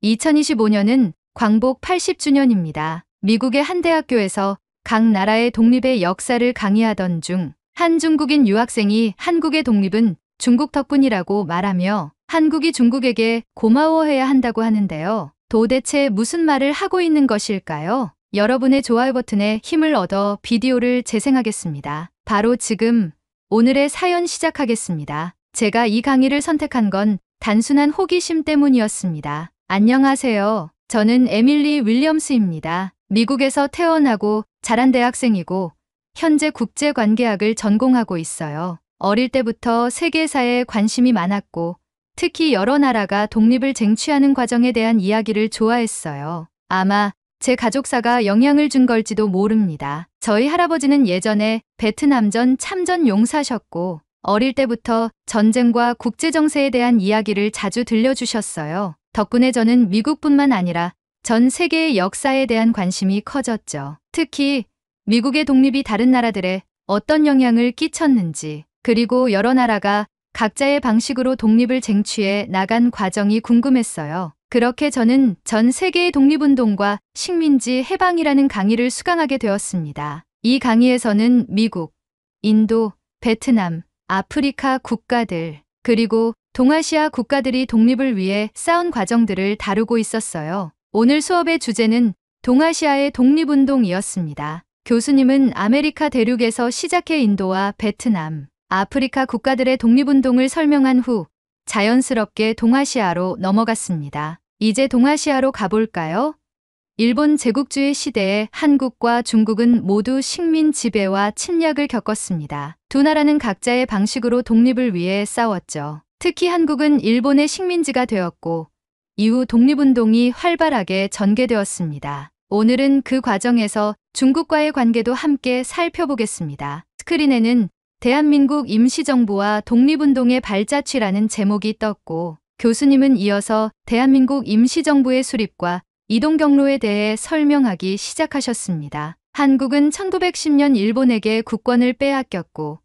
2025년은 광복 80주년입니다. 미국의 한 대학교에서 각 나라의 독립의 역사를 강의하던 중 한 중국인 유학생이 한국의 독립은 중국 덕분이라고 말하며 한국이 중국에게 고마워해야 한다고 하는데요. 도대체 무슨 말을 하고 있는 것일까요? 여러분의 좋아요 버튼에 힘을 얻어 비디오를 재생하겠습니다. 바로 지금 오늘의 사연 시작하겠습니다. 제가 이 강의를 선택한 건 단순한 호기심 때문이었습니다. 안녕하세요. 저는 에밀리 윌리엄스입니다. 미국에서 태어나고 자란 대학생이고 현재 국제관계학을 전공하고 있어요. 어릴 때부터 세계사에 관심이 많았고 특히 여러 나라가 독립을 쟁취하는 과정에 대한 이야기를 좋아했어요. 아마 제 가족사가 영향을 준 걸지도 모릅니다. 저희 할아버지는 예전에 베트남전 참전 용사셨고 어릴 때부터 전쟁과 국제정세에 대한 이야기를 자주 들려주셨어요. 덕분에 저는 미국뿐만 아니라 전 세계의 역사에 대한 관심이 커졌죠. 특히 미국의 독립이 다른 나라들에 어떤 영향을 끼쳤는지, 그리고 여러 나라가 각자의 방식으로 독립을 쟁취해 나간 과정이 궁금했어요. 그렇게 저는 전 세계의 독립운동과 식민지 해방이라는 강의를 수강하게 되었습니다. 이 강의에서는 미국, 인도, 베트남, 아프리카 국가들, 그리고 동아시아 국가들이 독립을 위해 싸운 과정들을 다루고 있었어요. 오늘 수업의 주제는 동아시아의 독립운동이었습니다. 교수님은 아메리카 대륙에서 시작해 인도와 베트남, 아프리카 국가들의 독립운동을 설명한 후 자연스럽게 동아시아로 넘어갔습니다. 이제 동아시아로 가볼까요? 일본 제국주의 시대에 한국과 중국은 모두 식민 지배와 침략을 겪었습니다. 두 나라는 각자의 방식으로 독립을 위해 싸웠죠. 특히 한국은 일본의 식민지가 되었고 이후 독립운동이 활발하게 전개되었습니다. 오늘은 그 과정에서 중국과의 관계도 함께 살펴보겠습니다. 스크린에는 대한민국 임시정부와 독립운동의 발자취라는 제목이 떴고 교수님은 이어서 대한민국 임시정부의 수립과 이동 경로에 대해 설명하기 시작하셨습니다. 한국은 1910년 일본에게 국권을 빼앗겼고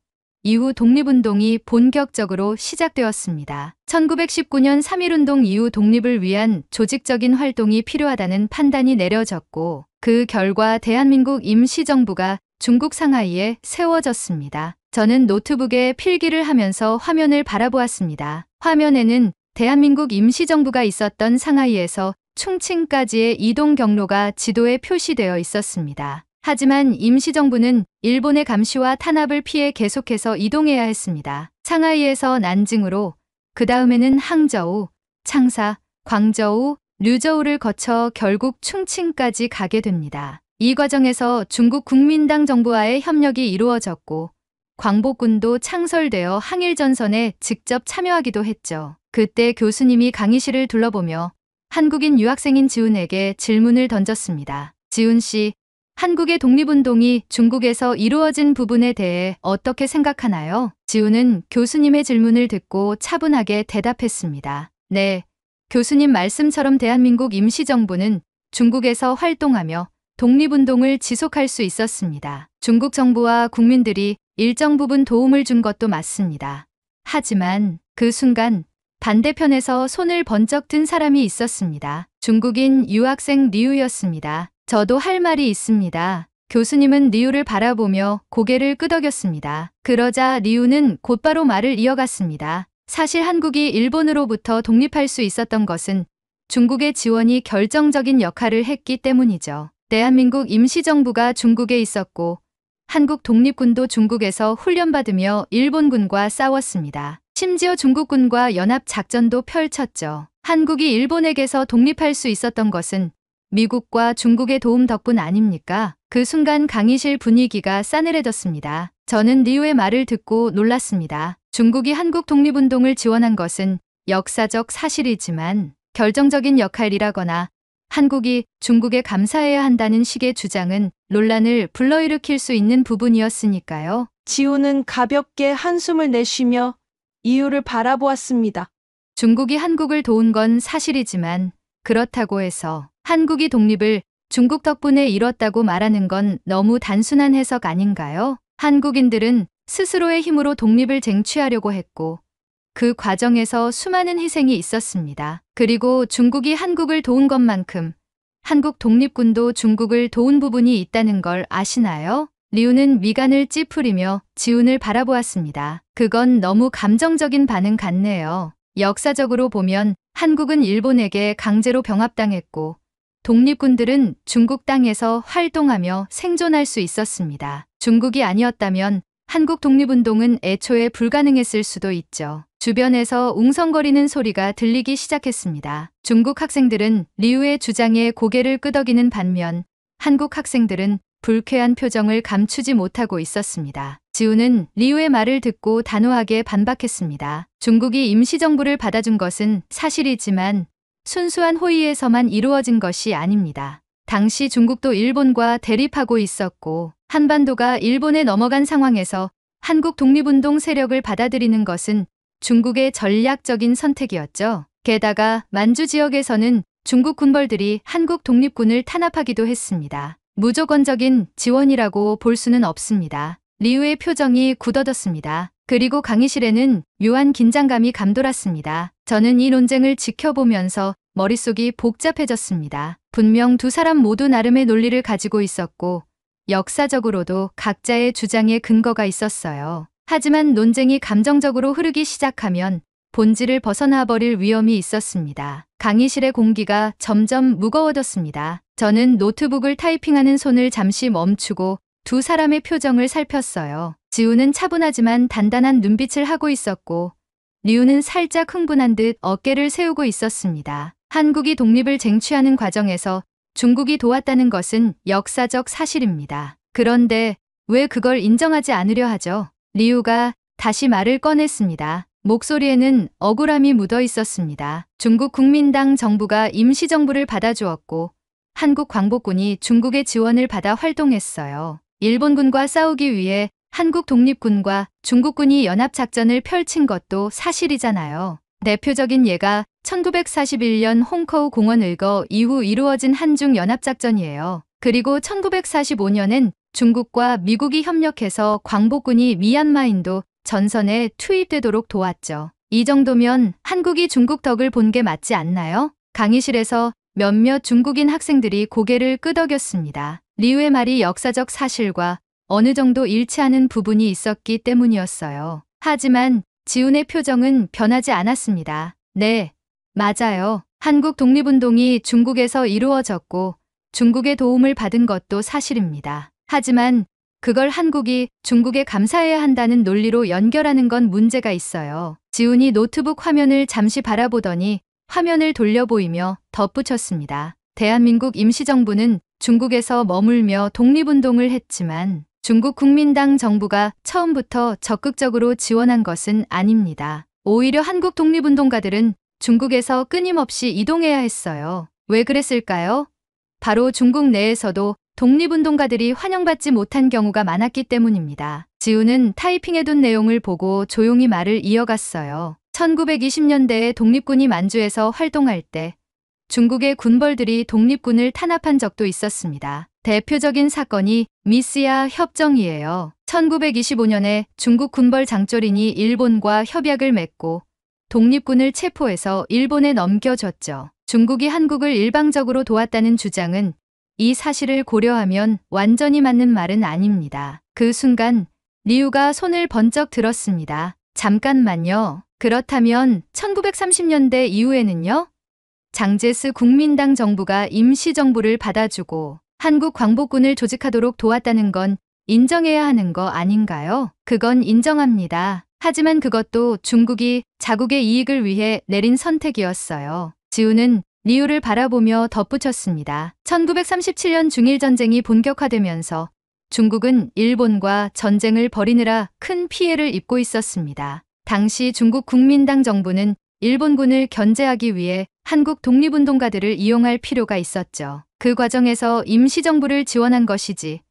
이후 독립운동이 본격적으로 시작되었습니다. 1919년 3.1운동 이후 독립을 위한 조직적인 활동이 필요하다는 판단이 내려졌고 그 결과 대한민국 임시정부가 중국 상하이에 세워졌습니다. 저는 노트북에 필기를 하면서 화면을 바라보았습니다. 화면에는 대한민국 임시정부가 있었던 상하이에서 충칭까지의 이동 경로가 지도에 표시되어 있었습니다. 하지만 임시정부는 일본의 감시와 탄압을 피해 계속해서 이동해야 했습니다. 상하이에서 난징으로, 그 다음에는 항저우, 창사, 광저우, 류저우를 거쳐 결국 충칭까지 가게 됩니다. 이 과정에서 중국 국민당 정부와의 협력이 이루어졌고 광복군도 창설되어 항일전선에 직접 참여하기도 했죠. 그때 교수님이 강의실을 둘러보며 한국인 유학생인 지훈에게 질문을 던졌습니다. 지훈 씨, 한국의 독립운동이 중국에서 이루어진 부분에 대해 어떻게 생각하나요? 지훈은 교수님의 질문을 듣고 차분하게 대답했습니다. 네, 교수님 말씀처럼 대한민국 임시정부는 중국에서 활동하며 독립운동을 지속할 수 있었습니다. 중국 정부와 국민들이 일정 부분 도움을 준 것도 맞습니다. 하지만 그 순간 반대편에서 손을 번쩍 든 사람이 있었습니다. 중국인 유학생 리우였습니다. 저도 할 말이 있습니다. 교수님은 리우를 바라보며 고개를 끄덕였습니다. 그러자 리우는 곧바로 말을 이어갔습니다. 사실 한국이 일본으로부터 독립할 수 있었던 것은 중국의 지원이 결정적인 역할을 했기 때문이죠. 대한민국 임시정부가 중국에 있었고 한국 독립군도 중국에서 훈련받으며 일본군과 싸웠습니다. 심지어 중국군과 연합작전도 펼쳤죠. 한국이 일본에게서 독립할 수 있었던 것은 미국과 중국의 도움 덕분 아닙니까? 그 순간 강의실 분위기가 싸늘해졌습니다. 저는 리우의 말을 듣고 놀랐습니다. 중국이 한국 독립운동을 지원한 것은 역사적 사실이지만 결정적인 역할이라거나 한국이 중국에 감사해야 한다는 식의 주장은 논란을 불러일으킬 수 있는 부분이었으니까요. 지훈은 가볍게 한숨을 내쉬며 이유를 바라보았습니다. 중국이 한국을 도운 건 사실이지만 그렇다고 해서 한국이 독립을 중국 덕분에 이뤘다고 말하는 건 너무 단순한 해석 아닌가요? 한국인들은 스스로의 힘으로 독립을 쟁취하려고 했고 그 과정에서 수많은 희생이 있었습니다. 그리고 중국이 한국을 도운 것만큼 한국 독립군도 중국을 도운 부분이 있다는 걸 아시나요? 리우는 미간을 찌푸리며 지훈을 바라보았습니다. 그건 너무 감정적인 반응 같네요. 역사적으로 보면 한국은 일본에게 강제로 병합당했고 독립군들은 중국 땅에서 활동하며 생존할 수 있었습니다. 중국이 아니었다면 한국 독립운동은 애초에 불가능했을 수도 있죠. 주변에서 웅성거리는 소리가 들리기 시작했습니다. 중국 학생들은 리우의 주장에 고개를 끄덕이는 반면 한국 학생들은 불쾌한 표정을 감추지 못하고 있었습니다. 지훈은 리우의 말을 듣고 단호하게 반박했습니다. 중국이 임시정부를 받아준 것은 사실이지만 순수한 호의에서만 이루어진 것이 아닙니다. 당시 중국도 일본과 대립하고 있었고 한반도가 일본에 넘어간 상황에서 한국 독립운동 세력을 받아들이는 것은 중국의 전략적인 선택이었죠. 게다가 만주 지역에서는 중국 군벌들이 한국 독립군을 탄압하기도 했습니다. 무조건적인 지원이라고 볼 수는 없습니다. 리우의 표정이 굳어졌습니다. 그리고 강의실에는 묘한 긴장감이 감돌았습니다. 저는 이 논쟁을 지켜보면서 머릿속이 복잡해졌습니다. 분명 두 사람 모두 나름의 논리를 가지고 있었고 역사적으로도 각자의 주장에 근거가 있었어요. 하지만 논쟁이 감정적으로 흐르기 시작하면 본질을 벗어나 버릴 위험이 있었습니다. 강의실의 공기가 점점 무거워졌습니다. 저는 노트북을 타이핑하는 손을 잠시 멈추고 두 사람의 표정을 살폈어요. 지훈은 차분하지만 단단한 눈빛을 하고 있었고 리우는 살짝 흥분한 듯 어깨를 세우고 있었습니다. 한국이 독립을 쟁취하는 과정에서 중국이 도왔다는 것은 역사적 사실입니다. 그런데 왜 그걸 인정하지 않으려 하죠? 리우가 다시 말을 꺼냈습니다. 목소리에는 억울함이 묻어 있었습니다. 중국 국민당 정부가 임시정부를 받아주었고 한국 광복군이 중국의 지원을 받아 활동했어요. 일본군과 싸우기 위해 한국 독립군과 중국군이 연합작전을 펼친 것도 사실이잖아요. 대표적인 예가 1941년 홍커우 공원 의거 이후 이루어진 한중 연합작전이에요. 그리고 1945년엔 중국과 미국이 협력해서 광복군이 미얀마인도 전선에 투입되도록 도왔죠. 이 정도면 한국이 중국 덕을 본 게 맞지 않나요? 강의실에서 몇몇 중국인 학생들이 고개를 끄덕였습니다. 리우의 말이 역사적 사실과 어느 정도 일치하는 부분이 있었기 때문이었어요. 하지만 지훈의 표정은 변하지 않았습니다. 네, 맞아요. 한국 독립운동이 중국에서 이루어졌고 중국의 도움을 받은 것도 사실입니다. 하지만 그걸 한국이 중국에 감사해야 한다는 논리로 연결하는 건 문제가 있어요. 지훈이 노트북 화면을 잠시 바라보더니 화면을 돌려 보이며 덧붙였습니다. 대한민국 임시정부는 중국에서 머물며 독립운동을 했지만 중국 국민당 정부가 처음부터 적극적으로 지원한 것은 아닙니다. 오히려 한국 독립운동가들은 중국에서 끊임없이 이동해야 했어요. 왜 그랬을까요? 바로 중국 내에서도 독립운동가들이 환영받지 못한 경우가 많았기 때문입니다. 지훈은 타이핑해둔 내용을 보고 조용히 말을 이어갔어요. 1920년대에 독립군이 만주에서 활동할 때 중국의 군벌들이 독립군을 탄압한 적도 있었습니다. 대표적인 사건이 미스야 협정이에요. 1925년에 중국 군벌 장조린이 일본과 협약을 맺고 독립군을 체포해서 일본에 넘겨줬죠. 중국이 한국을 일방적으로 도왔다는 주장은 이 사실을 고려하면 완전히 맞는 말은 아닙니다. 그 순간 리우가 손을 번쩍 들었습니다. 잠깐만요. 그렇다면 1930년대 이후에는요? 장제스 국민당 정부가 임시정부를 받아주고 한국 광복군을 조직하도록 도왔다는 건 인정해야 하는 거 아닌가요? 그건 인정합니다. 하지만 그것도 중국이 자국의 이익을 위해 내린 선택이었어요. 지훈은 리우를 바라보며 덧붙였습니다. 1937년 중일전쟁이 본격화되면서 중국은 일본과 전쟁을 벌이느라 큰 피해를 입고 있었습니다. 당시 중국 국민당 정부는 일본군을 견제하기 위해 한국 독립운동가들을 이용할 필요가 있었죠. 그 과정에서 임시정부를 지원한 것이지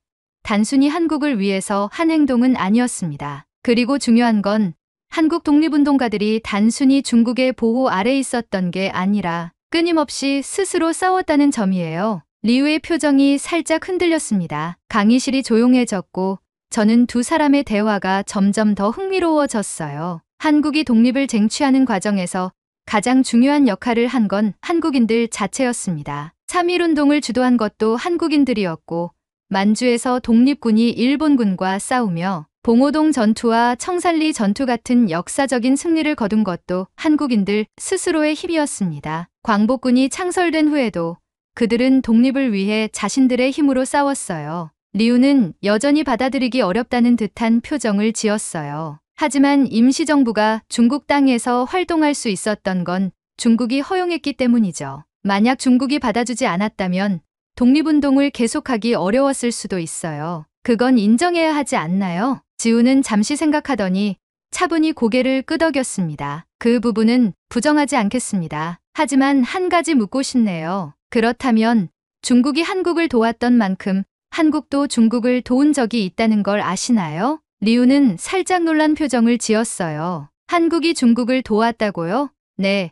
단순히 한국을 위해서 한 행동은 아니었습니다. 그리고 중요한 건 한국 독립운동가들이 단순히 중국의 보호 아래 있었던 게 아니라 끊임없이 스스로 싸웠다는 점이에요. 리우의 표정이 살짝 흔들렸습니다. 강의실이 조용해졌고 저는 두 사람의 대화가 점점 더 흥미로워졌어요. 한국이 독립을 쟁취하는 과정에서 가장 중요한 역할을 한 건 한국인들 자체였습니다. 3.1운동을 주도한 것도 한국인들이었고 만주에서 독립군이 일본군과 싸우며 봉오동 전투와 청산리 전투 같은 역사적인 승리를 거둔 것도 한국인들 스스로의 힘이었습니다. 광복군이 창설된 후에도 그들은 독립을 위해 자신들의 힘으로 싸웠어요. 리우는 여전히 받아들이기 어렵다는 듯한 표정을 지었어요. 하지만 임시정부가 중국 땅에서 활동할 수 있었던 건 중국이 허용했기 때문이죠. 만약 중국이 받아주지 않았다면 독립운동을 계속하기 어려웠을 수도 있어요. 그건 인정해야 하지 않나요? 지우는 잠시 생각하더니 차분히 고개를 끄덕였습니다. 그 부분은 부정하지 않겠습니다. 하지만 한 가지 묻고 싶네요. 그렇다면 중국이 한국을 도왔던 만큼 한국도 중국을 도운 적이 있다는 걸 아시나요? 리우는 살짝 놀란 표정을 지었어요. 한국이 중국을 도왔다고요? 네.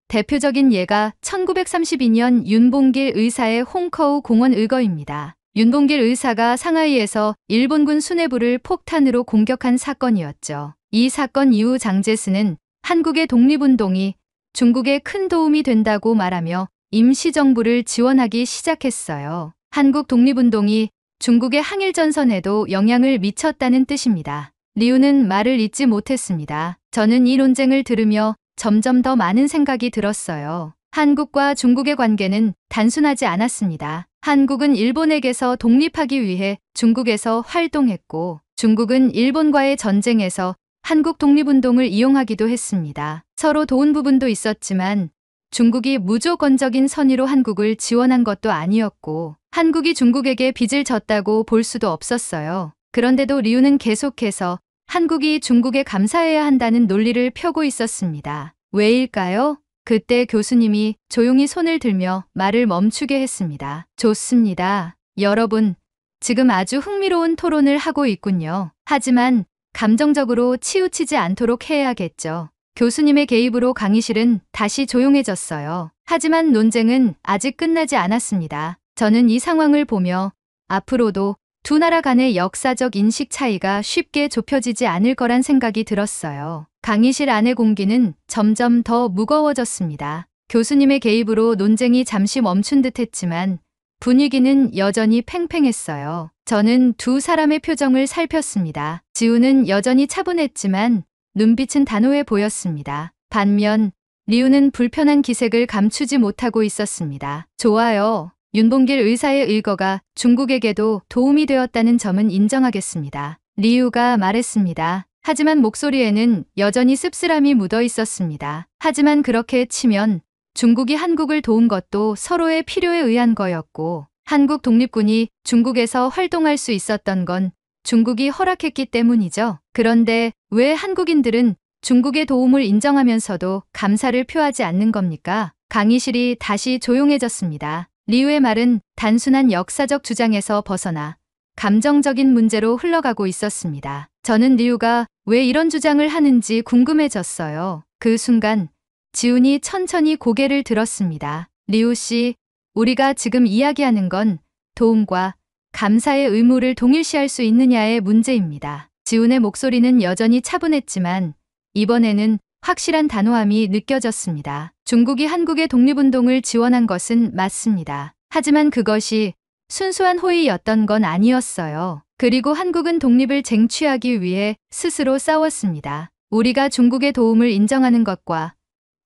대표적인 예가 1932년 윤봉길 의사의 홍커우 공원 의거입니다. 윤봉길 의사가 상하이에서 일본군 수뇌부를 폭탄으로 공격한 사건이었죠. 이 사건 이후 장제스는 한국의 독립운동이 중국에 큰 도움이 된다고 말하며 임시정부를 지원하기 시작했어요. 한국 독립운동이 중국의 항일전선에도 영향을 미쳤다는 뜻입니다. 리우는 말을 잇지 못했습니다. 저는 이 논쟁을 들으며 점점 더 많은 생각이 들었어요. 한국과 중국의 관계는 단순하지 않았습니다. 한국은 일본에게서 독립하기 위해 중국에서 활동했고 중국은 일본과의 전쟁에서 한국 독립운동을 이용하기도 했습니다. 서로 도운 부분도 있었지만 중국이 무조건적인 선의로 한국을 지원한 것도 아니었고 한국이 중국에게 빚을 졌다고 볼 수도 없었어요. 그런데도 리우는 계속해서 한국이 중국에 감사해야 한다는 논리를 펴고 있었습니다. 왜일까요? 그때 교수님이 조용히 손을 들며 말을 멈추게 했습니다. 좋습니다. 여러분, 지금 아주 흥미로운 토론을 하고 있군요. 하지만 감정적으로 치우치지 않도록 해야겠죠. 교수님의 개입으로 강의실은 다시 조용해졌어요. 하지만 논쟁은 아직 끝나지 않았습니다. 저는 이 상황을 보며 앞으로도 두 나라 간의 역사적 인식 차이가 쉽게 좁혀지지 않을 거란 생각이 들었어요. 강의실 안의 공기는 점점 더 무거워졌습니다. 교수님의 개입으로 논쟁이 잠시 멈춘 듯 했지만 분위기는 여전히 팽팽했어요. 저는 두 사람의 표정을 살폈습니다. 지우는 여전히 차분했지만 눈빛은 단호해 보였습니다. 반면 리우는 불편한 기색을 감추지 못하고 있었습니다. 좋아요. 윤봉길 의사의 의거가 중국에게도 도움이 되었다는 점은 인정하겠습니다. 리우가 말했습니다. 하지만 목소리에는 여전히 씁쓸함이 묻어 있었습니다. 하지만 그렇게 치면 중국이 한국을 도운 것도 서로의 필요에 의한 거였고 한국 독립군이 중국에서 활동할 수 있었던 건 중국이 허락했기 때문이죠. 그런데 왜 한국인들은 중국의 도움을 인정하면서도 감사를 표하지 않는 겁니까? 강의실이 다시 조용해졌습니다. 리우의 말은 단순한 역사적 주장에서 벗어나 감정적인 문제로 흘러가고 있었습니다. 저는 리우가 왜 이런 주장을 하는지 궁금해졌어요. 그 순간 지훈이 천천히 고개를 들었습니다. 리우 씨, 우리가 지금 이야기하는 건 도움과 감사의 의무를 동일시할 수 있느냐의 문제입니다. 지훈의 목소리는 여전히 차분했지만 이번에는 확실한 단호함이 느껴졌습니다. 중국이 한국의 독립운동을 지원한 것은 맞습니다. 하지만 그것이 순수한 호의였던 건 아니었어요. 그리고 한국은 독립을 쟁취하기 위해 스스로 싸웠습니다. 우리가 중국의 도움을 인정하는 것과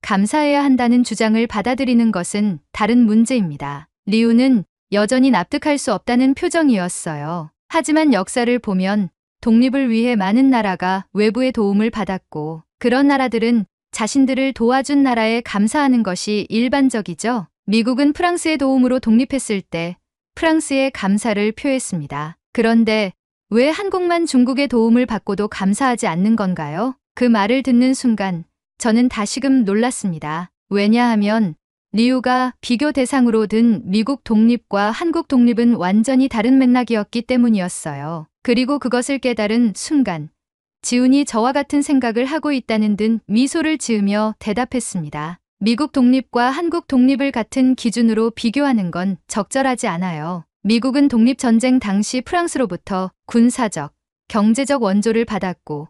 감사해야 한다는 주장을 받아들이는 것은 다른 문제입니다. 리우는 여전히 납득할 수 없다는 표정이었어요. 하지만 역사를 보면 독립을 위해 많은 나라가 외부의 도움을 받았고 그런 나라들은 자신들을 도와준 나라에 감사하는 것이 일반적이죠. 미국은 프랑스의 도움으로 독립했을 때 프랑스에 감사를 표했습니다. 그런데 왜 한국만 중국의 도움을 받고도 감사하지 않는 건가요? 그 말을 듣는 순간 저는 다시금 놀랐습니다. 왜냐하면 리우가 비교 대상으로 든 미국 독립과 한국 독립은 완전히 다른 맥락이었기 때문이었어요. 그리고 그것을 깨달은 순간 지훈이 저와 같은 생각을 하고 있다는 듯 미소를 지으며 대답했습니다. 미국 독립과 한국 독립을 같은 기준으로 비교하는 건 적절하지 않아요. 미국은 독립전쟁 당시 프랑스로부터 군사적, 경제적 원조를 받았고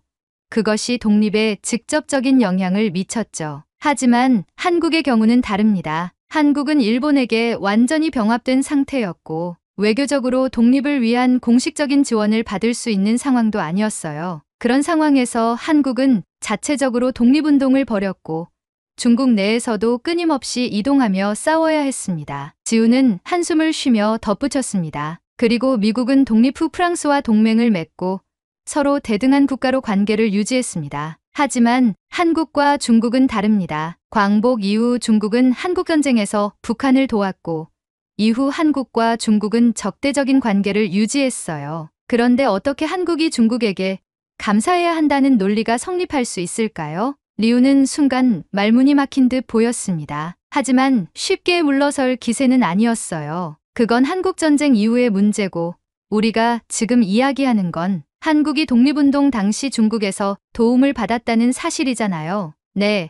그것이 독립에 직접적인 영향을 미쳤죠. 하지만 한국의 경우는 다릅니다. 한국은 일본에게 완전히 병합된 상태였고 외교적으로 독립을 위한 공식적인 지원을 받을 수 있는 상황도 아니었어요. 그런 상황에서 한국은 자체적으로 독립운동을 벌였고 중국 내에서도 끊임없이 이동하며 싸워야 했습니다. 지우는 한숨을 쉬며 덧붙였습니다. 그리고 미국은 독립 후 프랑스와 동맹을 맺고 서로 대등한 국가로 관계를 유지했습니다. 하지만 한국과 중국은 다릅니다. 광복 이후 중국은 한국전쟁에서 북한을 도왔고 이후 한국과 중국은 적대적인 관계를 유지했어요. 그런데 어떻게 한국이 중국에게 감사해야 한다는 논리가 성립할 수 있을까요? 리우는 순간 말문이 막힌 듯 보였습니다. 하지만 쉽게 물러설 기세는 아니었어요. 그건 한국전쟁 이후의 문제고 우리가 지금 이야기하는 건 한국이 독립운동 당시 중국에서 도움을 받았다는 사실이잖아요. 네.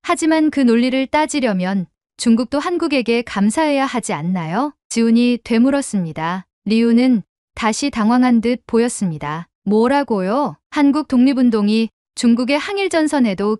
하지만 그 논리를 따지려면 중국도 한국에게 감사해야 하지 않나요? 지훈이 되물었습니다. 리우는 다시 당황한 듯 보였습니다. 뭐라고요? 한국 독립운동이 중국의 항일전선에도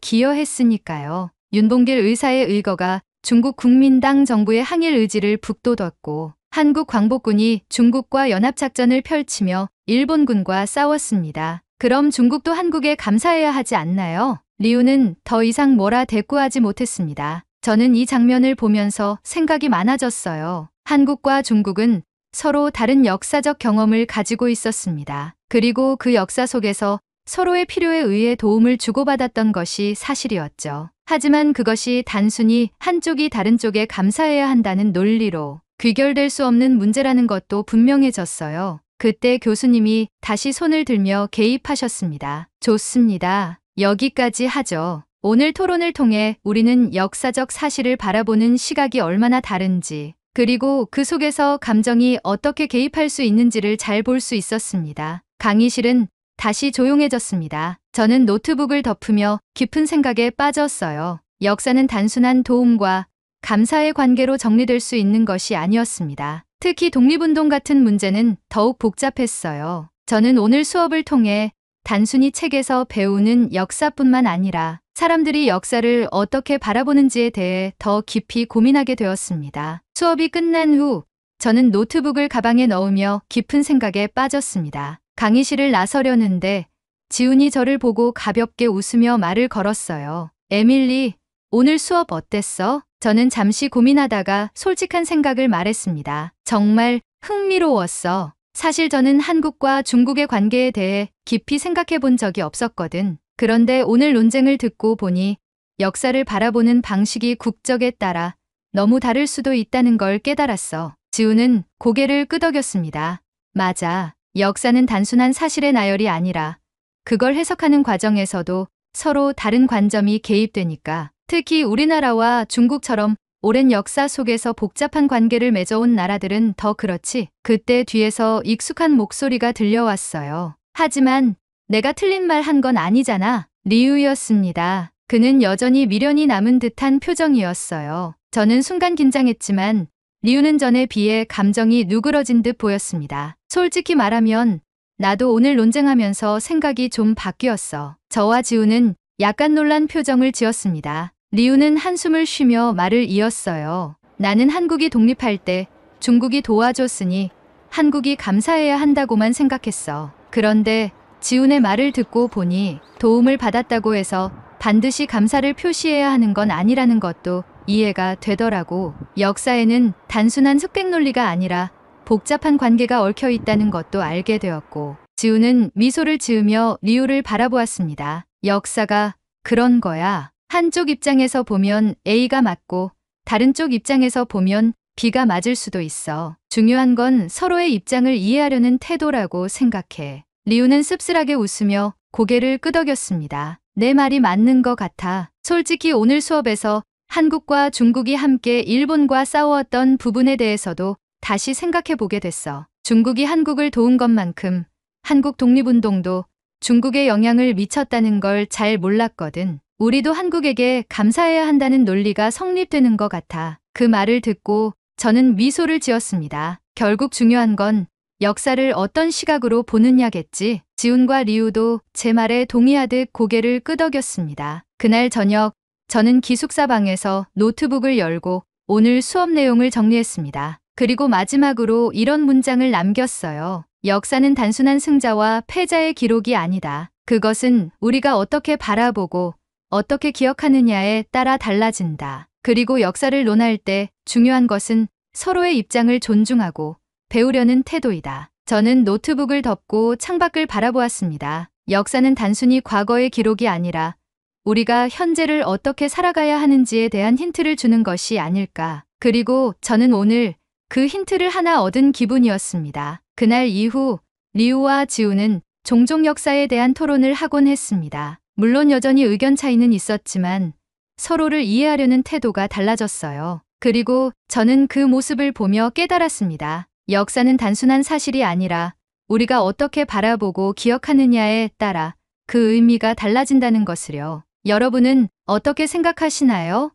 기여했으니까요. 윤봉길 의사의 의거가 중국 국민당 정부의 항일 의지를 북돋웠고 한국 광복군이 중국과 연합작전을 펼치며 일본군과 싸웠습니다. 그럼 중국도 한국에 감사해야 하지 않나요? 리우는 더 이상 뭐라 대꾸하지 못했습니다. 저는 이 장면을 보면서 생각이 많아졌어요. 한국과 중국은 서로 다른 역사적 경험을 가지고 있었습니다. 그리고 그 역사 속에서 서로의 필요에 의해 도움을 주고받았던 것이 사실이었죠. 하지만 그것이 단순히 한쪽이 다른 쪽에 감사해야 한다는 논리로 귀결될 수 없는 문제라는 것도 분명해졌어요. 그때 교수님이 다시 손을 들며 개입하셨습니다. 좋습니다. 여기까지 하죠. 오늘 토론을 통해 우리는 역사적 사실을 바라보는 시각이 얼마나 다른지, 그리고 그 속에서 감정이 어떻게 개입할 수 있는지를 잘 볼 수 있었습니다. 강의실은 다시 조용해졌습니다. 저는 노트북을 덮으며 깊은 생각에 빠졌어요. 역사는 단순한 도움과 감사의 관계로 정리될 수 있는 것이 아니었습니다. 특히 독립운동 같은 문제는 더욱 복잡했어요. 저는 오늘 수업을 통해 단순히 책에서 배우는 역사뿐만 아니라 사람들이 역사를 어떻게 바라보는지에 대해 더 깊이 고민하게 되었습니다. 수업이 끝난 후 저는 노트북을 가방에 넣으며 깊은 생각에 빠졌습니다. 강의실을 나서려는데 지훈이 저를 보고 가볍게 웃으며 말을 걸었어요. 에밀리, 오늘 수업 어땠어? 저는 잠시 고민하다가 솔직한 생각을 말했습니다. 정말 흥미로웠어. 사실 저는 한국과 중국의 관계에 대해 깊이 생각해 본 적이 없었거든. 그런데 오늘 논쟁을 듣고 보니 역사를 바라보는 방식이 국적에 따라 너무 다를 수도 있다는 걸 깨달았어. 지훈은 고개를 끄덕였습니다. 맞아. 역사는 단순한 사실의 나열이 아니라 그걸 해석하는 과정에서도 서로 다른 관점이 개입되니까. 특히 우리나라와 중국처럼 오랜 역사 속에서 복잡한 관계를 맺어온 나라들은 더 그렇지. 그때 뒤에서 익숙한 목소리가 들려왔어요. 하지만 내가 틀린 말 한 건 아니잖아. 리우였습니다. 그는 여전히 미련이 남은 듯한 표정이었어요. 저는 순간 긴장했지만 리우는 전에 비해 감정이 누그러진 듯 보였습니다. 솔직히 말하면 나도 오늘 논쟁하면서 생각이 좀 바뀌었어. 저와 지우는 약간 놀란 표정을 지었습니다. 리우는 한숨을 쉬며 말을 이었어요. 나는 한국이 독립할 때 중국이 도와줬으니 한국이 감사해야 한다고만 생각했어. 그런데 지훈의 말을 듣고 보니 도움을 받았다고 해서 반드시 감사를 표시해야 하는 건 아니라는 것도 이해가 되더라고. 역사에는 단순한 흑백 논리가 아니라 복잡한 관계가 얽혀 있다는 것도 알게 되었고. 지훈은 미소를 지으며 리우를 바라보았습니다. 역사가 그런 거야. 한쪽 입장에서 보면 A가 맞고 다른 쪽 입장에서 보면 B가 맞을 수도 있어. 중요한 건 서로의 입장을 이해하려는 태도라고 생각해. 리우는 씁쓸하게 웃으며 고개를 끄덕였습니다. 내 말이 맞는 것 같아. 솔직히 오늘 수업에서 한국과 중국이 함께 일본과 싸웠던 부분에 대해서도 다시 생각해 보게 됐어. 중국이 한국을 도운 것만큼 한국 독립운동도 중국에 영향을 미쳤다는 걸 잘 몰랐거든. 우리도 한국에게 감사해야 한다는 논리가 성립되는 것 같아. 그 말을 듣고 저는 미소를 지었습니다. 결국 중요한 건 역사를 어떤 시각으로 보느냐겠지. 지훈과 리우도 제 말에 동의하듯 고개를 끄덕였습니다. 그날 저녁 저는 기숙사 방에서 노트북을 열고 오늘 수업 내용을 정리했습니다. 그리고 마지막으로 이런 문장을 남겼어요. 역사는 단순한 승자와 패자의 기록이 아니다. 그것은 우리가 어떻게 바라보고 어떻게 기억하느냐에 따라 달라진다. 그리고 역사를 논할 때 중요한 것은 서로의 입장을 존중하고 배우려는 태도이다. 저는 노트북을 덮고 창밖을 바라보았습니다. 역사는 단순히 과거의 기록이 아니라 우리가 현재를 어떻게 살아가야 하는지에 대한 힌트를 주는 것이 아닐까. 그리고 저는 오늘 그 힌트를 하나 얻은 기분이었습니다. 그날 이후 리우와 지우는 종종 역사에 대한 토론을 하곤 했습니다. 물론 여전히 의견 차이는 있었지만 서로를 이해하려는 태도가 달라졌어요. 그리고 저는 그 모습을 보며 깨달았습니다. 역사는 단순한 사실이 아니라 우리가 어떻게 바라보고 기억하느냐에 따라 그 의미가 달라진다는 것을요. 여러분은 어떻게 생각하시나요?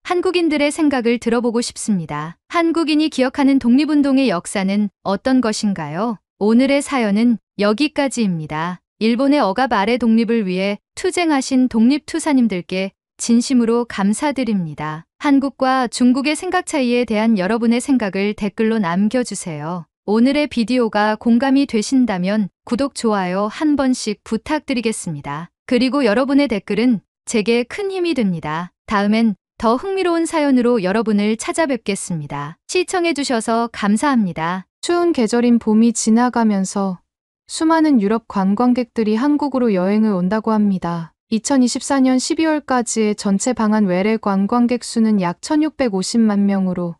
한국인들의 생각을 들어보고 싶습니다. 한국인이 기억하는 독립운동의 역사는 어떤 것인가요? 오늘의 사연은 여기까지입니다. 일본의 억압 아래 독립을 위해 투쟁하신 독립투사님들께 진심으로 감사드립니다. 한국과 중국의 생각 차이에 대한 여러분의 생각을 댓글로 남겨주세요. 오늘의 비디오가 공감이 되신다면 구독, 좋아요 한 번씩 부탁드리겠습니다. 그리고 여러분의 댓글은 제게 큰 힘이 됩니다. 다음엔 더 흥미로운 사연으로 여러분을 찾아뵙겠습니다. 시청해주셔서 감사합니다. 추운 계절인 봄이 지나가면서 수많은 유럽 관광객들이 한국으로 여행을 온다고 합니다. 2024년 12월까지의 전체 방한 외래 관광객 수는 약 1650만 명으로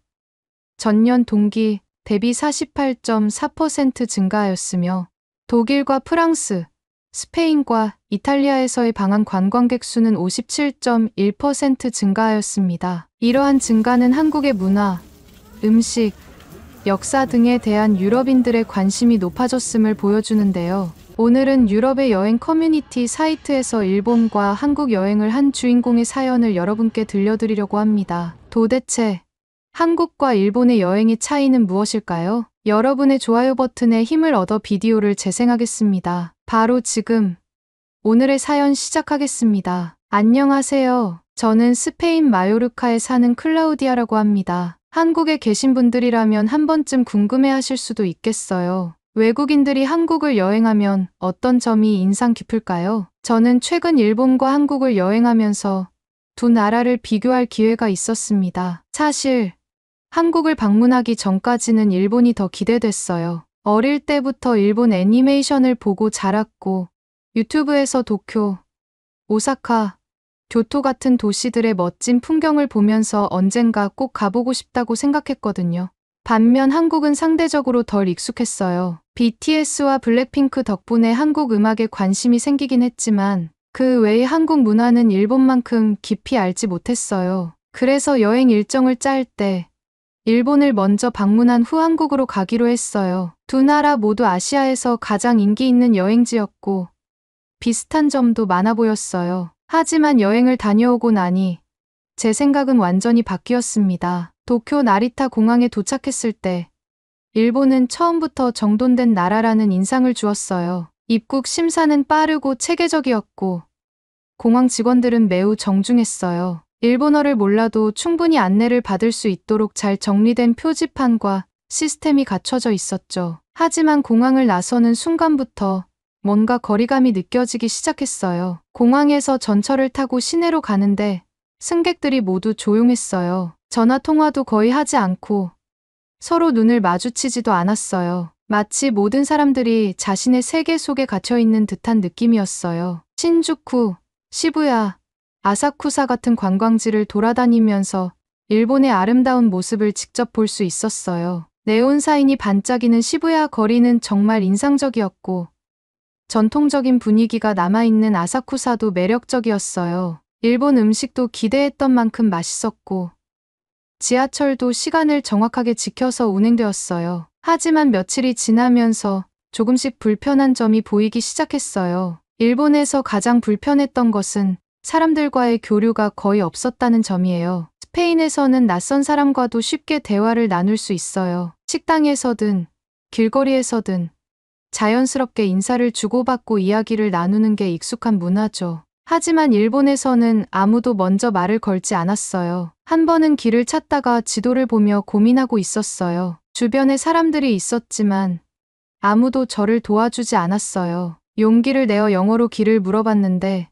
전년 동기 대비 48.4% 증가하였으며 독일과 프랑스, 스페인과 이탈리아에서의 방한 관광객 수는 57.1% 증가하였습니다. 이러한 증가는 한국의 문화, 음식, 역사 등에 대한 유럽인들의 관심이 높아졌음을 보여주는데요. 오늘은 유럽의 여행 커뮤니티 사이트에서 일본과 한국 여행을 한 주인공의 사연을 여러분께 들려드리려고 합니다. 도대체 한국과 일본의 여행의 차이는 무엇일까요? 여러분의 좋아요 버튼에 힘을 얻어 비디오를 재생하겠습니다. 바로 지금 오늘의 사연 시작하겠습니다. 안녕하세요. 저는 스페인 마요르카에 사는 클라우디아라고 합니다. 한국에 계신 분들이라면 한 번쯤 궁금해하실 수도 있겠어요. 외국인들이 한국을 여행하면 어떤 점이 인상 깊을까요? 저는 최근 일본과 한국을 여행하면서 두 나라를 비교할 기회가 있었습니다. 사실 한국을 방문하기 전까지는 일본이 더 기대됐어요. 어릴 때부터 일본 애니메이션을 보고 자랐고 유튜브에서 도쿄, 오사카, 교토 같은 도시들의 멋진 풍경을 보면서 언젠가 꼭 가보고 싶다고 생각했거든요. 반면 한국은 상대적으로 덜 익숙했어요. BTS와 블랙핑크 덕분에 한국 음악에 관심이 생기긴 했지만 그 외의 한국 문화는 일본만큼 깊이 알지 못했어요. 그래서 여행 일정을 짤 때 일본을 먼저 방문한 후 한국으로 가기로 했어요. 두 나라 모두 아시아에서 가장 인기 있는 여행지였고 비슷한 점도 많아 보였어요. 하지만 여행을 다녀오고 나니 제 생각은 완전히 바뀌었습니다. 도쿄 나리타 공항에 도착했을 때 일본은 처음부터 정돈된 나라라는 인상을 주었어요. 입국 심사는 빠르고 체계적이었고 공항 직원들은 매우 정중했어요. 일본어를 몰라도 충분히 안내를 받을 수 있도록 잘 정리된 표지판과 시스템이 갖춰져 있었죠. 하지만 공항을 나서는 순간부터 뭔가 거리감이 느껴지기 시작했어요. 공항에서 전철을 타고 시내로 가는데 승객들이 모두 조용했어요. 전화 통화도 거의 하지 않고 서로 눈을 마주치지도 않았어요. 마치 모든 사람들이 자신의 세계 속에 갇혀있는 듯한 느낌이었어요. 신주쿠, 시부야, 아사쿠사 같은 관광지를 돌아다니면서 일본의 아름다운 모습을 직접 볼 수 있었어요. 네온사인이 반짝이는 시부야 거리는 정말 인상적이었고 전통적인 분위기가 남아있는 아사쿠사도 매력적이었어요. 일본 음식도 기대했던 만큼 맛있었고 지하철도 시간을 정확하게 지켜서 운행되었어요. 하지만 며칠이 지나면서 조금씩 불편한 점이 보이기 시작했어요. 일본에서 가장 불편했던 것은 사람들과의 교류가 거의 없었다는 점이에요. 스페인에서는 낯선 사람과도 쉽게 대화를 나눌 수 있어요. 식당에서든 길거리에서든 자연스럽게 인사를 주고받고 이야기를 나누는 게 익숙한 문화죠. 하지만 일본에서는 아무도 먼저 말을 걸지 않았어요. 한 번은 길을 찾다가 지도를 보며 고민하고 있었어요. 주변에 사람들이 있었지만 아무도 저를 도와주지 않았어요. 용기를 내어 영어로 길을 물어봤는데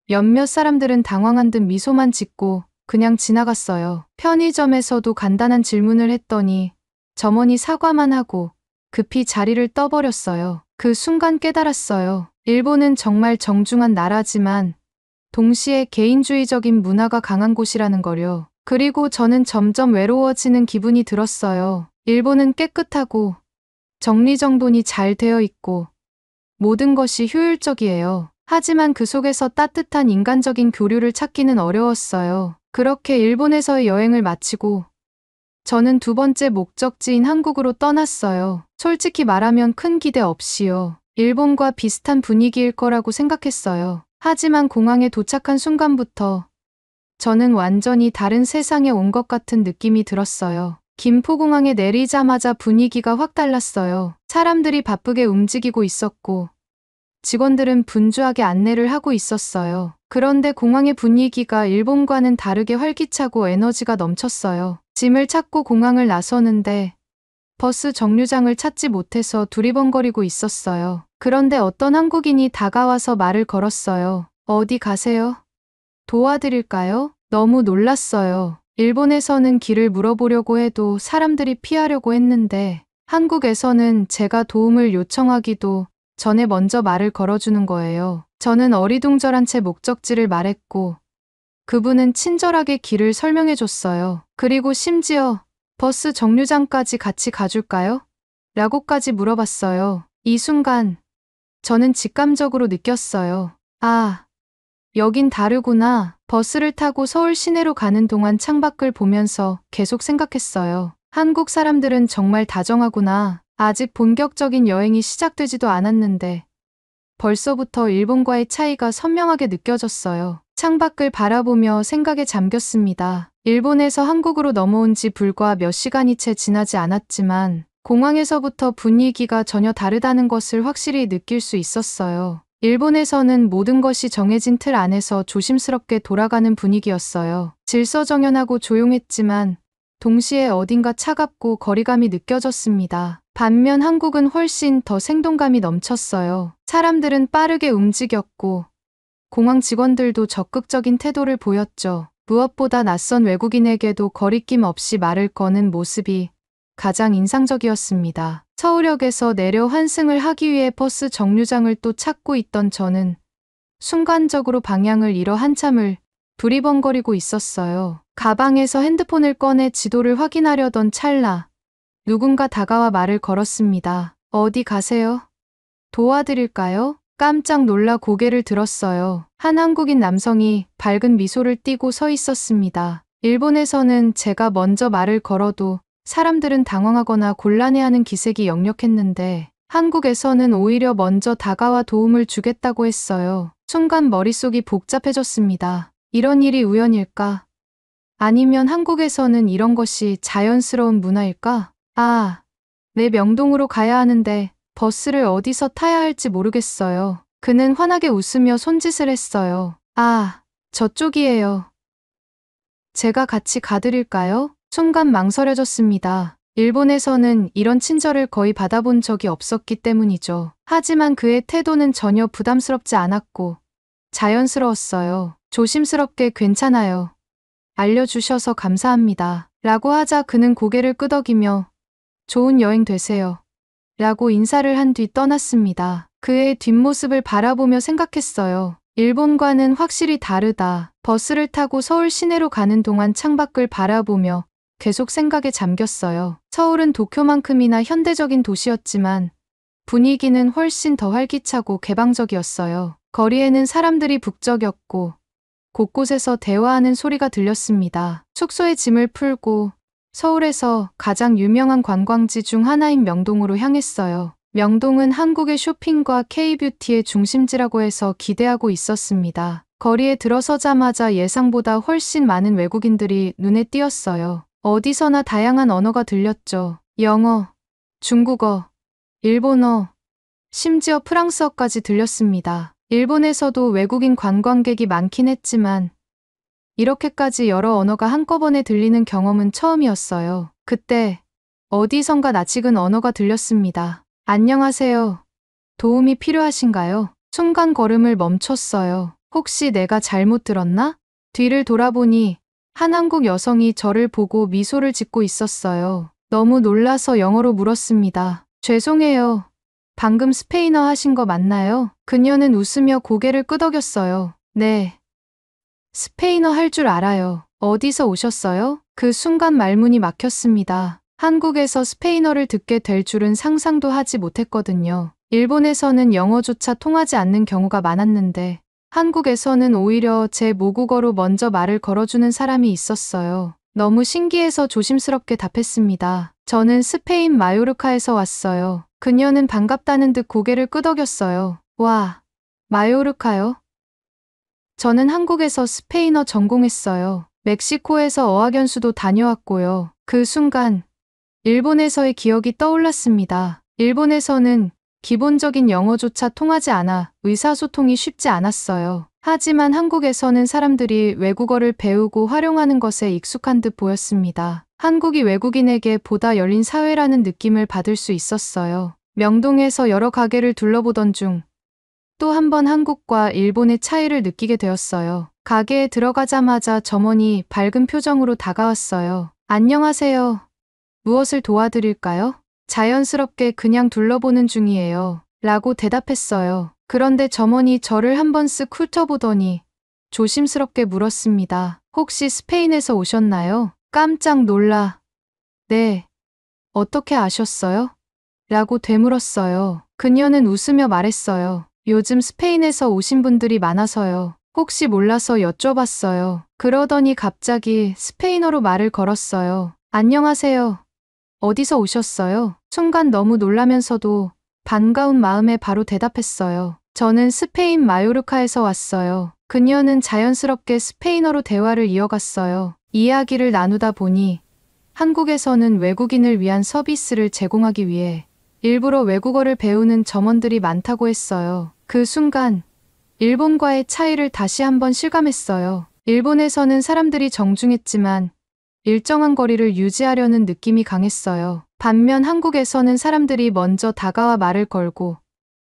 몇몇 사람들은 당황한 듯 미소만 짓고 그냥 지나갔어요. 편의점에서도 간단한 질문을 했더니 점원이 사과만 하고 급히 자리를 떠버렸어요. 그 순간 깨달았어요. 일본은 정말 정중한 나라지만 동시에 개인주의적인 문화가 강한 곳이라는 거요. 그리고 저는 점점 외로워지는 기분이 들었어요. 일본은 깨끗하고 정리정돈이 잘 되어 있고 모든 것이 효율적이에요. 하지만 그 속에서 따뜻한 인간적인 교류를 찾기는 어려웠어요. 그렇게 일본에서의 여행을 마치고 저는 두 번째 목적지인 한국으로 떠났어요. 솔직히 말하면 큰 기대 없이요. 일본과 비슷한 분위기일 거라고 생각했어요. 하지만 공항에 도착한 순간부터 저는 완전히 다른 세상에 온 것 같은 느낌이 들었어요. 김포공항에 내리자마자 분위기가 확 달랐어요. 사람들이 바쁘게 움직이고 있었고 직원들은 분주하게 안내를 하고 있었어요. 그런데 공항의 분위기가 일본과는 다르게 활기차고 에너지가 넘쳤어요. 짐을 찾고 공항을 나서는데 버스 정류장을 찾지 못해서 두리번거리고 있었어요. 그런데 어떤 한국인이 다가와서 말을 걸었어요. 어디 가세요? 도와드릴까요? 너무 놀랐어요. 일본에서는 길을 물어보려고 해도 사람들이 피하려고 했는데 한국에서는 제가 도움을 요청하기도 전에 먼저 말을 걸어주는 거예요. 저는 어리둥절한 채 목적지를 말했고 그분은 친절하게 길을 설명해 줬어요. 그리고 심지어 버스 정류장까지 같이 가줄까요? 라고까지 물어봤어요. 이 순간 저는 직감적으로 느꼈어요. 아, 여긴 다르구나. 버스를 타고 서울 시내로 가는 동안 창밖을 보면서 계속 생각했어요. 한국 사람들은 정말 다정하구나. 아직 본격적인 여행이 시작되지도 않았는데 벌써부터 일본과의 차이가 선명하게 느껴졌어요. 창밖을 바라보며 생각에 잠겼습니다. 일본에서 한국으로 넘어온 지 불과 몇 시간이 채 지나지 않았지만 공항에서부터 분위기가 전혀 다르다는 것을 확실히 느낄 수 있었어요. 일본에서는 모든 것이 정해진 틀 안에서 조심스럽게 돌아가는 분위기였어요. 질서정연하고 조용했지만 동시에 어딘가 차갑고 거리감이 느껴졌습니다. 반면 한국은 훨씬 더 생동감이 넘쳤어요. 사람들은 빠르게 움직였고 공항 직원들도 적극적인 태도를 보였죠. 무엇보다 낯선 외국인에게도 거리낌 없이 말을 거는 모습이 가장 인상적이었습니다. 서울역에서 내려 환승을 하기 위해 버스 정류장을 또 찾고 있던 저는 순간적으로 방향을 잃어 한참을 두리번거리고 있었어요. 가방에서 핸드폰을 꺼내 지도를 확인하려던 찰나 누군가 다가와 말을 걸었습니다. 어디 가세요? 도와드릴까요? 깜짝 놀라 고개를 들었어요. 한 한국인 남성이 밝은 미소를 띠고 서 있었습니다. 일본에서는 제가 먼저 말을 걸어도 사람들은 당황하거나 곤란해하는 기색이 역력했는데 한국에서는 오히려 먼저 다가와 도움을 주겠다고 했어요. 순간 머릿속이 복잡해졌습니다. 이런 일이 우연일까? 아니면 한국에서는 이런 것이 자연스러운 문화일까? 아, 내 명동으로 가야 하는데 버스를 어디서 타야 할지 모르겠어요. 그는 환하게 웃으며 손짓을 했어요. 아, 저쪽이에요. 제가 같이 가드릴까요? 순간 망설여졌습니다. 일본에서는 이런 친절을 거의 받아본 적이 없었기 때문이죠. 하지만 그의 태도는 전혀 부담스럽지 않았고 자연스러웠어요. 조심스럽게 괜찮아요. 알려주셔서 감사합니다. 라고 하자 그는 고개를 끄덕이며 좋은 여행 되세요. 라고 인사를 한 뒤 떠났습니다. 그의 뒷모습을 바라보며 생각했어요. 일본과는 확실히 다르다. 버스를 타고 서울 시내로 가는 동안 창밖을 바라보며 계속 생각에 잠겼어요. 서울은 도쿄만큼이나 현대적인 도시였지만 분위기는 훨씬 더 활기차고 개방적이었어요. 거리에는 사람들이 북적였고 곳곳에서 대화하는 소리가 들렸습니다. 숙소에 짐을 풀고 서울에서 가장 유명한 관광지 중 하나인 명동으로 향했어요. 명동은 한국의 쇼핑과 K-뷰티의 중심지라고 해서 기대하고 있었습니다. 거리에 들어서자마자 예상보다 훨씬 많은 외국인들이 눈에 띄었어요. 어디서나 다양한 언어가 들렸죠. 영어, 중국어, 일본어, 심지어 프랑스어까지 들렸습니다. 일본에서도 외국인 관광객이 많긴 했지만 이렇게까지 여러 언어가 한꺼번에 들리는 경험은 처음이었어요. 그때 어디선가 낯익은 언어가 들렸습니다. 안녕하세요. 도움이 필요하신가요? 순간 걸음을 멈췄어요. 혹시 내가 잘못 들었나? 뒤를 돌아보니 한 한국 여성이 저를 보고 미소를 짓고 있었어요. 너무 놀라서 영어로 물었습니다. 죄송해요. 방금 스페인어 하신 거 맞나요? 그녀는 웃으며 고개를 끄덕였어요. 네. 스페인어 할 줄 알아요. 어디서 오셨어요? 그 순간 말문이 막혔습니다. 한국에서 스페인어를 듣게 될 줄은 상상도 하지 못했거든요. 일본에서는 영어조차 통하지 않는 경우가 많았는데 한국에서는 오히려 제 모국어로 먼저 말을 걸어주는 사람이 있었어요. 너무 신기해서 조심스럽게 답했습니다. 저는 스페인 마요르카에서 왔어요. 그녀는 반갑다는 듯 고개를 끄덕였어요. 와, 마요르카요? 저는 한국에서 스페인어 전공했어요. 멕시코에서 어학연수도 다녀왔고요. 그 순간 일본에서의 기억이 떠올랐습니다. 일본에서는 기본적인 영어조차 통하지 않아 의사소통이 쉽지 않았어요. 하지만 한국에서는 사람들이 외국어를 배우고 활용하는 것에 익숙한 듯 보였습니다. 한국이 외국인에게 보다 열린 사회라는 느낌을 받을 수 있었어요. 명동에서 여러 가게를 둘러보던 중 또 한 번 한국과 일본의 차이를 느끼게 되었어요. 가게에 들어가자마자 점원이 밝은 표정으로 다가왔어요. 안녕하세요. 무엇을 도와드릴까요? 자연스럽게 그냥 둘러보는 중이에요. 라고 대답했어요. 그런데 점원이 저를 한번 쓱 훑어보더니 조심스럽게 물었습니다. 혹시 스페인에서 오셨나요? 깜짝 놀라. 네. 어떻게 아셨어요? 라고 되물었어요. 그녀는 웃으며 말했어요. 요즘 스페인에서 오신 분들이 많아서요. 혹시 몰라서 여쭤봤어요. 그러더니 갑자기 스페인어로 말을 걸었어요. 안녕하세요. 어디서 오셨어요? 순간 너무 놀라면서도 반가운 마음에 바로 대답했어요. 저는 스페인 마요르카에서 왔어요. 그녀는 자연스럽게 스페인어로 대화를 이어갔어요. 이야기를 나누다 보니 한국에서는 외국인을 위한 서비스를 제공하기 위해 일부러 외국어를 배우는 점원들이 많다고 했어요. 그 순간 일본과의 차이를 다시 한번 실감했어요. 일본에서는 사람들이 정중했지만 일정한 거리를 유지하려는 느낌이 강했어요. 반면 한국에서는 사람들이 먼저 다가와 말을 걸고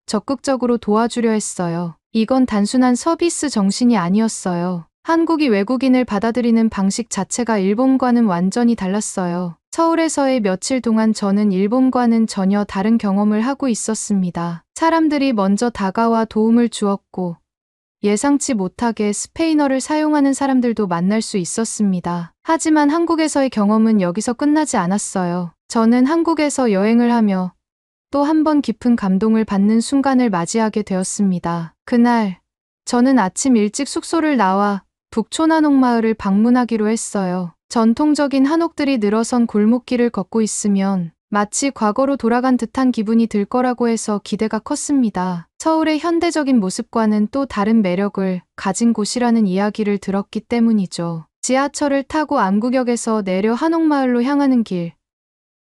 적극적으로 도와주려 했어요. 이건 단순한 서비스 정신이 아니었어요. 한국이 외국인을 받아들이는 방식 자체가 일본과는 완전히 달랐어요. 서울에서의 며칠 동안 저는 일본과는 전혀 다른 경험을 하고 있었습니다. 사람들이 먼저 다가와 도움을 주었고 예상치 못하게 스페인어를 사용하는 사람들도 만날 수 있었습니다. 하지만 한국에서의 경험은 여기서 끝나지 않았어요. 저는 한국에서 여행을 하며 또 한 번 깊은 감동을 받는 순간을 맞이하게 되었습니다. 그날 저는 아침 일찍 숙소를 나와 북촌 한옥마을을 방문하기로 했어요. 전통적인 한옥들이 늘어선 골목길을 걷고 있으면 마치 과거로 돌아간 듯한 기분이 들 거라고 해서 기대가 컸습니다. 서울의 현대적인 모습과는 또 다른 매력을 가진 곳이라는 이야기를 들었기 때문이죠. 지하철을 타고 안구역에서 내려 한옥마을로 향하는 길.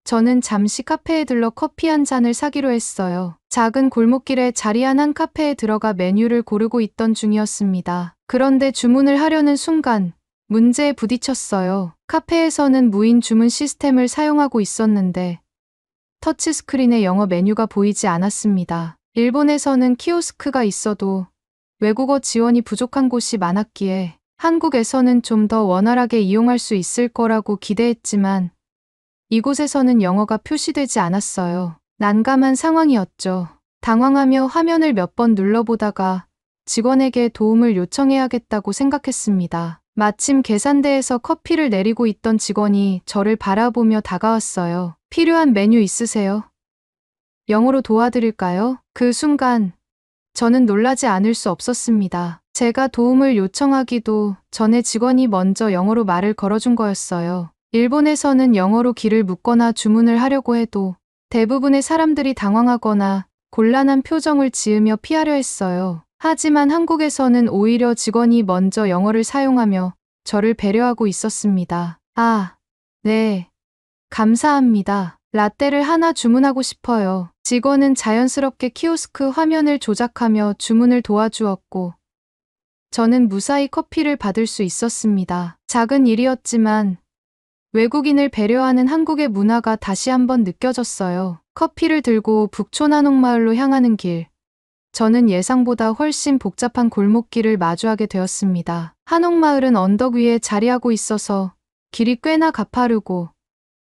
저는 잠시 카페에 들러 커피 한 잔을 사기로 했어요. 작은 골목길에 자리한 한 카페에 들어가 메뉴를 고르고 있던 중이었습니다. 그런데 주문을 하려는 순간 문제에 부딪혔어요. 카페에서는 무인 주문 시스템을 사용하고 있었는데 터치스크린에 영어 메뉴가 보이지 않았습니다. 일본에서는 키오스크가 있어도 외국어 지원이 부족한 곳이 많았기에 한국에서는 좀 더 원활하게 이용할 수 있을 거라고 기대했지만 이곳에서는 영어가 표시되지 않았어요. 난감한 상황이었죠. 당황하며 화면을 몇 번 눌러보다가 직원에게 도움을 요청해야겠다고 생각했습니다. 마침 계산대에서 커피를 내리고 있던 직원이 저를 바라보며 다가왔어요. 필요한 메뉴 있으세요? 영어로 도와드릴까요? 그 순간 저는 놀라지 않을 수 없었습니다. 제가 도움을 요청하기도 전에 직원이 먼저 영어로 말을 걸어준 거였어요. 일본에서는 영어로 길을 묻거나 주문을 하려고 해도 대부분의 사람들이 당황하거나 곤란한 표정을 지으며 피하려 했어요. 하지만 한국에서는 오히려 직원이 먼저 영어를 사용하며 저를 배려하고 있었습니다. 아, 네. 감사합니다. 라떼를 하나 주문하고 싶어요. 직원은 자연스럽게 키오스크 화면을 조작하며 주문을 도와주었고, 저는 무사히 커피를 받을 수 있었습니다. 작은 일이었지만 외국인을 배려하는 한국의 문화가 다시 한번 느껴졌어요. 커피를 들고 북촌 한옥마을로 향하는 길. 저는 예상보다 훨씬 복잡한 골목길을 마주하게 되었습니다. 한옥마을은 언덕 위에 자리하고 있어서 길이 꽤나 가파르고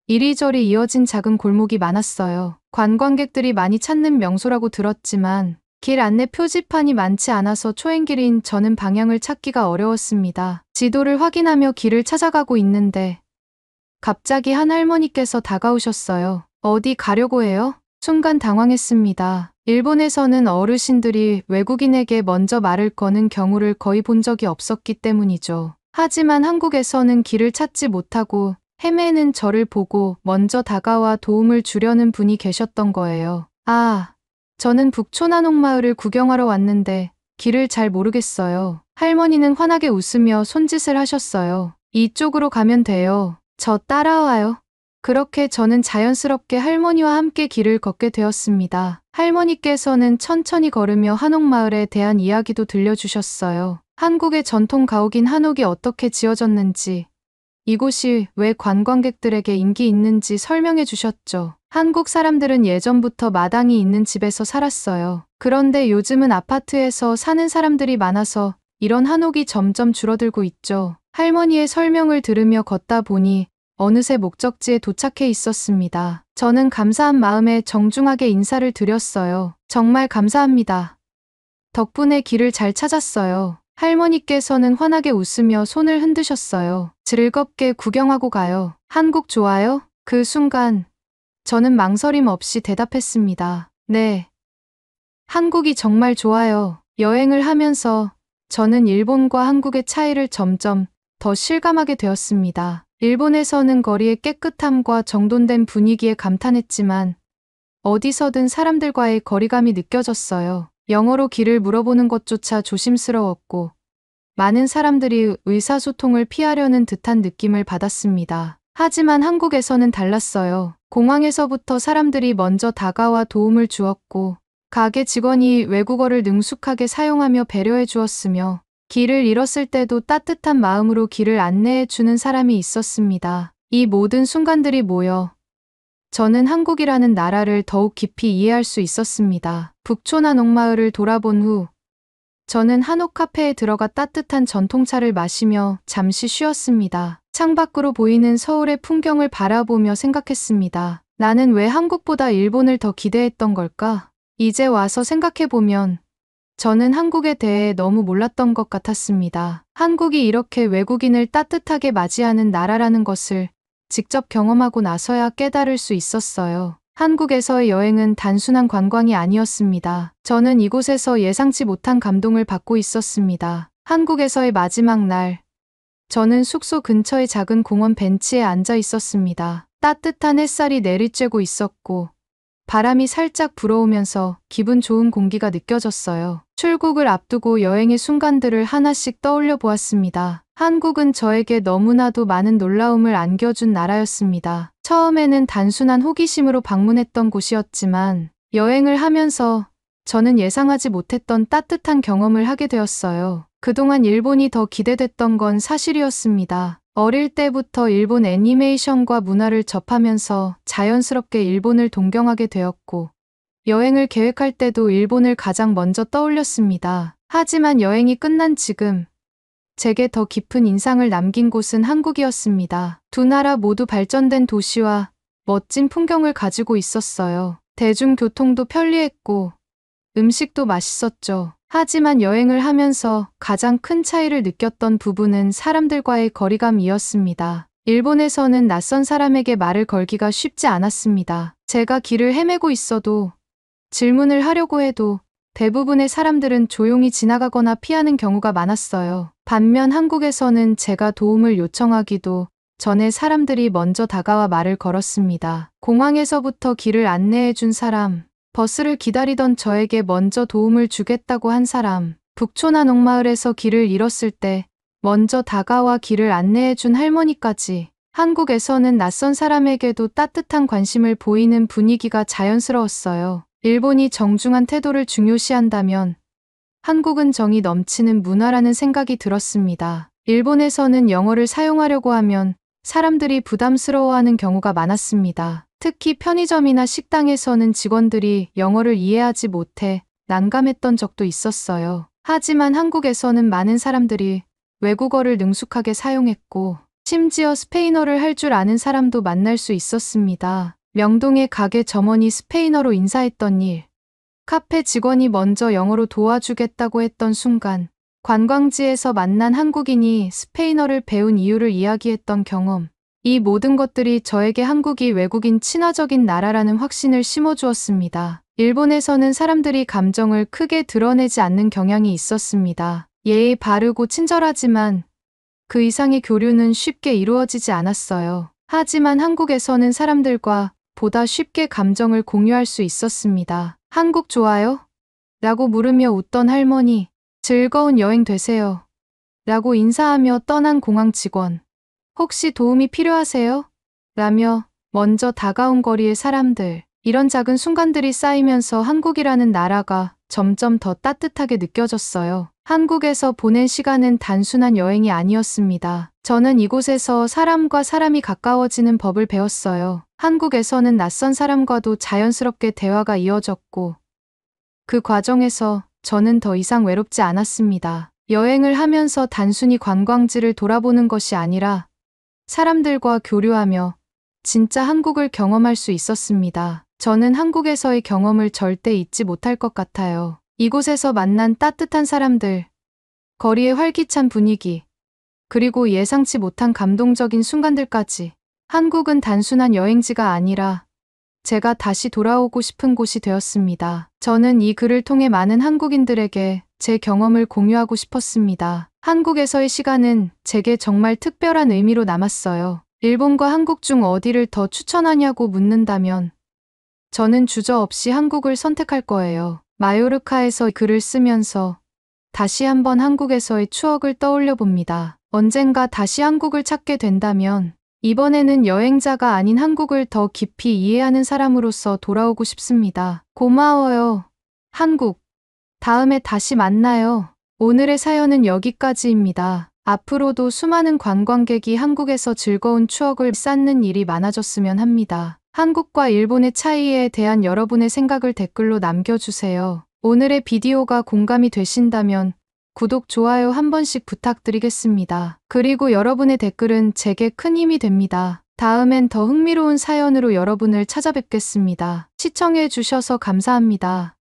이리저리 이어진 작은 골목이 많았어요. 관광객들이 많이 찾는 명소라고 들었지만 길 안내 표지판이 많지 않아서 초행길인 저는 방향을 찾기가 어려웠습니다. 지도를 확인하며 길을 찾아가고 있는데 갑자기 한 할머니께서 다가오셨어요. 어디 가려고 해요? 순간 당황했습니다. 일본에서는 어르신들이 외국인에게 먼저 말을 거는 경우를 거의 본 적이 없었기 때문이죠. 하지만 한국에서는 길을 찾지 못하고 헤매는 저를 보고 먼저 다가와 도움을 주려는 분이 계셨던 거예요. 아, 저는 북촌 한옥마을을 구경하러 왔는데 길을 잘 모르겠어요. 할머니는 환하게 웃으며 손짓을 하셨어요. 이쪽으로 가면 돼요. 저 따라와요. 그렇게 저는 자연스럽게 할머니와 함께 길을 걷게 되었습니다. 할머니께서는 천천히 걸으며 한옥마을에 대한 이야기도 들려주셨어요. 한국의 전통 가옥인 한옥이 어떻게 지어졌는지, 이곳이 왜 관광객들에게 인기 있는지 설명해 주셨죠. 한국 사람들은 예전부터 마당이 있는 집에서 살았어요. 그런데 요즘은 아파트에서 사는 사람들이 많아서 이런 한옥이 점점 줄어들고 있죠. 할머니의 설명을 들으며 걷다 보니 어느새 목적지에 도착해 있었습니다. 저는 감사한 마음에 정중하게 인사를 드렸어요. 정말 감사합니다. 덕분에 길을 잘 찾았어요. 할머니께서는 환하게 웃으며 손을 흔드셨어요. 즐겁게 구경하고 가요. 한국 좋아요? 그 순간 저는 망설임 없이 대답했습니다. 네. 한국이 정말 좋아요. 여행을 하면서 저는 일본과 한국의 차이를 점점 더 실감하게 되었습니다. 일본에서는 거리의 깨끗함과 정돈된 분위기에 감탄했지만 어디서든 사람들과의 거리감이 느껴졌어요. 영어로 길을 물어보는 것조차 조심스러웠고 많은 사람들이 의사소통을 피하려는 듯한 느낌을 받았습니다. 하지만 한국에서는 달랐어요. 공항에서부터 사람들이 먼저 다가와 도움을 주었고 가게 직원이 외국어를 능숙하게 사용하며 배려해 주었으며 길을 잃었을 때도 따뜻한 마음으로 길을 안내해 주는 사람이 있었습니다. 이 모든 순간들이 모여 저는 한국이라는 나라를 더욱 깊이 이해할 수 있었습니다. 북촌 한옥마을을 돌아본 후 저는 한옥 카페에 들어가 따뜻한 전통차를 마시며 잠시 쉬었습니다. 창밖으로 보이는 서울의 풍경을 바라보며 생각했습니다. 나는 왜 한국보다 일본을 더 기대했던 걸까? 이제 와서 생각해보면 저는 한국에 대해 너무 몰랐던 것 같았습니다. 한국이 이렇게 외국인을 따뜻하게 맞이하는 나라라는 것을 직접 경험하고 나서야 깨달을 수 있었어요. 한국에서의 여행은 단순한 관광이 아니었습니다. 저는 이곳에서 예상치 못한 감동을 받고 있었습니다. 한국에서의 마지막 날, 저는 숙소 근처의 작은 공원 벤치에 앉아 있었습니다. 따뜻한 햇살이 내리쬐고 있었고 바람이 살짝 불어오면서 기분 좋은 공기가 느껴졌어요. 출국을 앞두고 여행의 순간들을 하나씩 떠올려 보았습니다. 한국은 저에게 너무나도 많은 놀라움을 안겨준 나라였습니다. 처음에는 단순한 호기심으로 방문했던 곳이었지만 여행을 하면서 저는 예상하지 못했던 따뜻한 경험을 하게 되었어요. 그동안 일본이 더 기대됐던 건 사실이었습니다. 어릴 때부터 일본 애니메이션과 문화를 접하면서 자연스럽게 일본을 동경하게 되었고 여행을 계획할 때도 일본을 가장 먼저 떠올렸습니다. 하지만 여행이 끝난 지금 제게 더 깊은 인상을 남긴 곳은 한국이었습니다. 두 나라 모두 발전된 도시와 멋진 풍경을 가지고 있었어요. 대중교통도 편리했고 음식도 맛있었죠. 하지만 여행을 하면서 가장 큰 차이를 느꼈던 부분은 사람들과의 거리감이었습니다. 일본에서는 낯선 사람에게 말을 걸기가 쉽지 않았습니다. 제가 길을 헤매고 있어도 질문을 하려고 해도 대부분의 사람들은 조용히 지나가거나 피하는 경우가 많았어요. 반면 한국에서는 제가 도움을 요청하기도 전에 사람들이 먼저 다가와 말을 걸었습니다. 공항에서부터 길을 안내해 준 사람, 버스를 기다리던 저에게 먼저 도움을 주겠다고 한 사람, 북촌 한옥마을에서 길을 잃었을 때 먼저 다가와 길을 안내해 준 할머니까지 한국에서는 낯선 사람에게도 따뜻한 관심을 보이는 분위기가 자연스러웠어요. 일본이 정중한 태도를 중요시한다면 한국은 정이 넘치는 문화라는 생각이 들었습니다. 일본에서는 영어를 사용하려고 하면 사람들이 부담스러워하는 경우가 많았습니다. 특히 편의점이나 식당에서는 직원들이 영어를 이해하지 못해 난감했던 적도 있었어요. 하지만 한국에서는 많은 사람들이 외국어를 능숙하게 사용했고 심지어 스페인어를 할 줄 아는 사람도 만날 수 있었습니다. 명동의 가게 점원이 스페인어로 인사했던 일, 카페 직원이 먼저 영어로 도와주겠다고 했던 순간, 관광지에서 만난 한국인이 스페인어를 배운 이유를 이야기했던 경험, 이 모든 것들이 저에게 한국이 외국인 친화적인 나라라는 확신을 심어주었습니다. 일본에서는 사람들이 감정을 크게 드러내지 않는 경향이 있었습니다. 예의 바르고 친절하지만 그 이상의 교류는 쉽게 이루어지지 않았어요. 하지만 한국에서는 사람들과 보다 쉽게 감정을 공유할 수 있었습니다. 한국 좋아요? 라고 물으며 웃던 할머니, 즐거운 여행 되세요. 라고 인사하며 떠난 공항 직원, 혹시 도움이 필요하세요? 라며 먼저 다가온 거리의 사람들, 이런 작은 순간들이 쌓이면서 한국이라는 나라가 점점 더 따뜻하게 느껴졌어요. 한국에서 보낸 시간은 단순한 여행이 아니었습니다. 저는 이곳에서 사람과 사람이 가까워지는 법을 배웠어요. 한국에서는 낯선 사람과도 자연스럽게 대화가 이어졌고, 그 과정에서 저는 더 이상 외롭지 않았습니다. 여행을 하면서 단순히 관광지를 돌아보는 것이 아니라 사람들과 교류하며 진짜 한국을 경험할 수 있었습니다. 저는 한국에서의 경험을 절대 잊지 못할 것 같아요. 이곳에서 만난 따뜻한 사람들, 거리의 활기찬 분위기, 그리고 예상치 못한 감동적인 순간들까지. 한국은 단순한 여행지가 아니라 제가 다시 돌아오고 싶은 곳이 되었습니다. 저는 이 글을 통해 많은 한국인들에게 제 경험을 공유하고 싶었습니다. 한국에서의 시간은 제게 정말 특별한 의미로 남았어요. 일본과 한국 중 어디를 더 추천하냐고 묻는다면 저는 주저없이 한국을 선택할 거예요. 마요르카에서 글을 쓰면서 다시 한번 한국에서의 추억을 떠올려 봅니다. 언젠가 다시 한국을 찾게 된다면 이번에는 여행자가 아닌 한국을 더 깊이 이해하는 사람으로서 돌아오고 싶습니다. 고마워요, 한국. 다음에 다시 만나요. 오늘의 사연은 여기까지입니다. 앞으로도 수많은 관광객이 한국에서 즐거운 추억을 쌓는 일이 많아졌으면 합니다. 한국과 일본의 차이에 대한 여러분의 생각을 댓글로 남겨주세요. 오늘의 비디오가 공감이 되신다면 구독, 좋아요 한 번씩 부탁드리겠습니다. 그리고 여러분의 댓글은 제게 큰 힘이 됩니다. 다음엔 더 흥미로운 사연으로 여러분을 찾아뵙겠습니다. 시청해 주셔서 감사합니다.